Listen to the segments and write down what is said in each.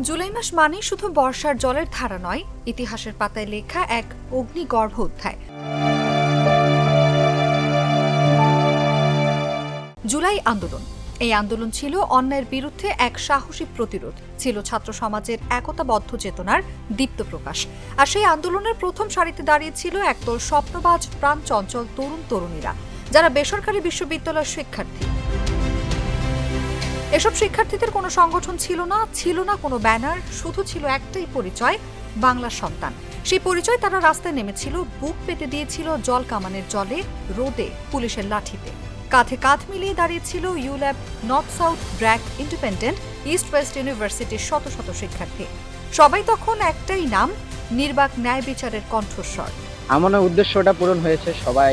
জুলাই মাস মানেই শুধু বর্ষার জলের ধারা নয়, ইতিহাসের পাতায় লেখা এক অগ্নিগর্ভ অধ্যায়। জুলাই আন্দোলন। এই আন্দোলন ছিল অন্যায়ের বিরুদ্ধে এক সাহসী প্রতিরোধ, ছিল ছাত্র সমাজের একতাবদ্ধ চেতনার দীপ্ত প্রকাশ। আর সেই আন্দোলনের প্রথম সারিতে দাঁড়িয়েছিল একদল স্বপ্নবাজ প্রাণ চঞ্চল তরুণ তরুণীরা, যারা বেসরকারি বিশ্ববিদ্যালয়ের শিক্ষার্থী। এসব শিক্ষার্থীদের কোনো সংগঠন ছিল না কোনো ব্যানার, শুধু ছিল একটাই পরিচয়, বাংলার সন্তান। সেই পরিচয় তারা রাস্তায় নেমেছিল, বুক পেতে দিয়েছিল জল কামানের জলে, রোদে, পুলিশের লাঠিতে। কাঁধে কাঁধ মিলিয়ে দাঁড়িয়েছিল ULAB, north south, BRAC, independent, east West ইউনিভার্সিটির শত শত শিক্ষার্থী। সবাই তখন একটাই নাম, নির্বাক ন্যায় বিচারের কণ্ঠস্বর। আমার উদ্দেশ্যটা পূরণ হয়েছে, সবাই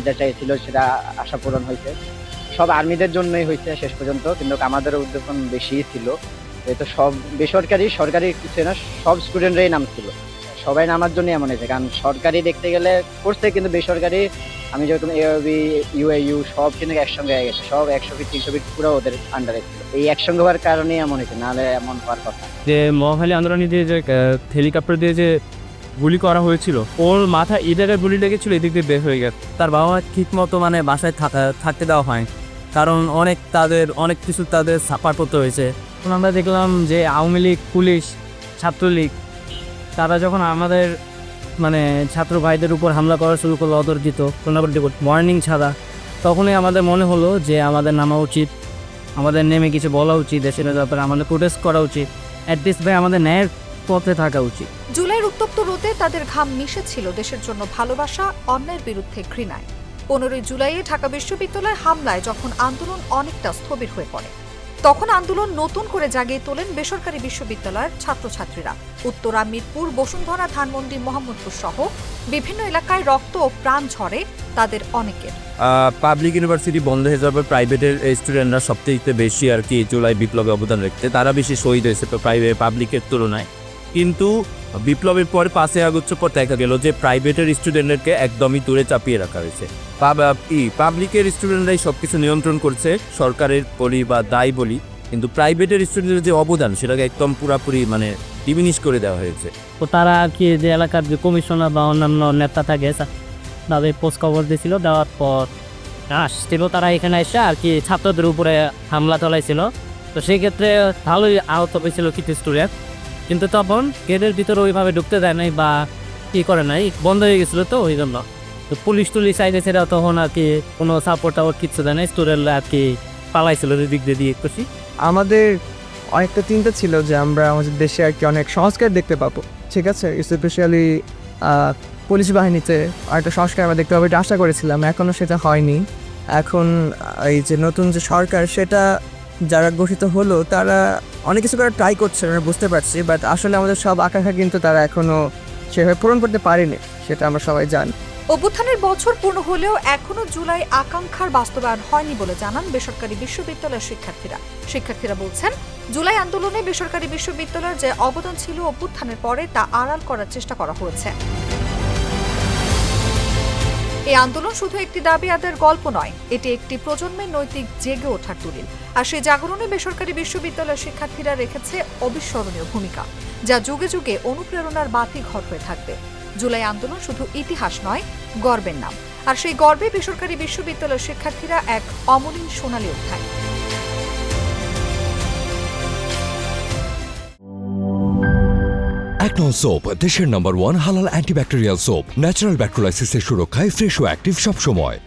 যা চাইছিল সেটা আশা পূরণ হয়েছে। সব আর্মিদের জন্যই হয়েছে শেষ পর্যন্ত, কিন্তু আমাদের উদ্যোগ বেশি ছিল। যেহেতু সব বেসরকারি সরকারি কিছু না, সব স্টুডেন্টরাই নামছিল। সবাই নামার জন্য এমন হয়েছে, কারণ সরকারি দেখতে গেলে করছে, কিন্তু বেসরকারি আমি যেরকম AOB, UAU সব কিন্তু একসঙ্গে হয়ে গেছে, সব 100 ফিট 300 ফিট পুরো ওদের আন্ডারে ছিল। এই একসঙ্গে হওয়ার কারণেই এমন হয়েছে, নাহলে এমন হওয়ার কথা। যে মহাখালী আন্দোলনে যে হেলিকপ্টার দিয়ে যে গুলি করা হয়েছিল, ওর মাথা ইদারের গুলি লেগেছিল, এদিক দিয়ে বের হয়ে গেছে। তার বাবা মা ঠিক মতো বাসায় থাকতে দেওয়া হয়, কারণ অনেক কিছু তাদের সাফার করতে হয়েছে। আমরা দেখলাম যে আওয়ামী লীগ, পুলিশ, ছাত্রলীগ তারা যখন আমাদের ছাত্র ভাইদের উপর হামলা করা শুরু করলো, অতর্কিত ওয়ার্নিং ছাড়া, তখনই আমাদের মনে হলো যে আমাদের নামা উচিত, আমাদের নেমে কিছু বলা উচিত, দেশের ব্যাপারে আমাদের প্রোটেস্ট করা উচিত, অ্যাটলিস্ট ভাই আমাদের ন্যায়ের পথে থাকা উচিত। জুলাইয়ের উত্তপ্ত রোদে তাদের ঘাম মিশেছিল দেশের জন্য ভালোবাসা, অন্যায়ের বিরুদ্ধে ঘৃণায়। 15 জুলাইয়ে ঢাকা বিশ্ববিদ্যালয়ের হামলায় যখন আন্দোলন অনেকটা স্থবির হয়ে পড়ে, তখন আন্দোলন নতুন করে জাগিয়ে তোলেন বেসরকারি বিশ্ববিদ্যালয়ের ছাত্রছাত্রীরা। উত্তরা, মিরপুর, বসুন্ধরা, ধানমন্ডি, মোহাম্মদপুর সহ বিভিন্ন এলাকায় রক্ত ও প্রাণ ঝরে তাদের অনেকের। পাবলিক ইউনিভার্সিটি বন্ধ হয়ে যাওয়ার পর প্রাইভেটের স্টুডেন্টরা সবথেকে বেশি জুলাই বিপ্লবে অবদান রাখতে, তারা বেশি শহীদ হয়েছে পাবলিকের তুলনায়। কিন্তু বিপ্লবের পর 5 আগস্ট পর দেখা গেল যে প্রাইভেটের স্টুডেন্টদেরকে একদমই দূরে চাপিয়ে রাখা হয়েছে। পাবলিকের স্টুডেন্টরাই সব কিছু নিয়ন্ত্রণ করছে, সরকারের বলি বা দায় বলি, কিন্তু প্রাইভেটের স্টুডেন্টের যে অবদান সেটাকে একদম পুরাপুরি ডিমিনিশ করে দেওয়া হয়েছে। তো তারা যে এলাকার যে কমিশনার বা অন্যান্য নেতা থাকে তাদের পোস্ট খবর দিয়েছিল, দেওয়ার পর আসছিল তারা এখানে এসে ছাত্রদের উপরে হামলা চালাইছিল। তো সেই ক্ষেত্রে ভালোই আহত হয়েছিল কিছু স্টুডেন্ট, কিন্তু তখন গেটের ভিতরে ওইভাবে ঢুকতে দেয় নাই বা কি করে নাই, বন্ধ হয়ে গেছিলো। তো ওই জন্য তো পুলিশ চাইছে, তখন কোনো সাপোর্ট কিছু দেয় নাই, স্টুডেন্টরা পালাইছিল দিক দিয়ে খুশি। আমাদের অনেকটা চিন্তা ছিল যে আমরা আমাদের দেশে অনেক সংস্কার দেখতে পাবো, ঠিক আছে, স্পেশালি পুলিশ বাহিনীতে একটা সংস্কার আমরা দেখতে পাবো, এটা আশা করেছিলাম। এখনও সেটা হয়নি। এখন এই যে নতুন যে সরকার, সেটা যারা গঠিত হলো তারা অনেক কিছু করে ট্রাই করছে, আমরা বুঝতে পারছি, বাট আসলে আমাদের সব আকাঙ্ক্ষা কিন্তু তারা এখনও সেভাবে পূরণ করতে পারেনি, সেটা আমরা সবাই জানি। অভ্যুত্থানের বছর পূর্ণ হলেও এখনো জুলাই আকাঙ্ক্ষার বাস্তবায়ন হয়নি বলে জানান বেসরকারি বিশ্ববিদ্যালয়ের শিক্ষার্থীরা বলছেন, জুলাই আন্দোলনে বেসরকারি বিশ্ববিদ্যালয়ের যে অবদান ছিল অভ্যুত্থানের পরে, তা আড়াল করার চেষ্টা করা হয়েছে। এই আন্দোলন শুধু একটি দাবি আদায়ের গল্প নয়, এটি একটি প্রজন্মের নৈতিক জেগে ওঠার দলিল। আর সেই জাগরণে বেসরকারি বিশ্ববিদ্যালয়ের শিক্ষার্থীরা রেখেছে অবিস্মরণীয় ভূমিকা, যা যুগে যুগে অনুপ্রেরণার বাতিঘর হয়ে থাকবে। জুলাই আন্দোলন শুধু ইতিহাস নয়, গর্বের নাম। আর সেই গর্বে বেসরকারি বিশ্ববিদ্যালয়ের শিক্ষার্থীরা এক অমলিন সোনালী অধ্যায়। একনল সোপ, দেশের নম্বর 1 হালাল অ্যান্টিব্যাকটেরিয়াল সোপ, ন্যাচারাল ব্যাকটেরিয়ালাইসিসের সুরক্ষায় ফ্রেশ ও অ্যাক্টিভ সবসময়।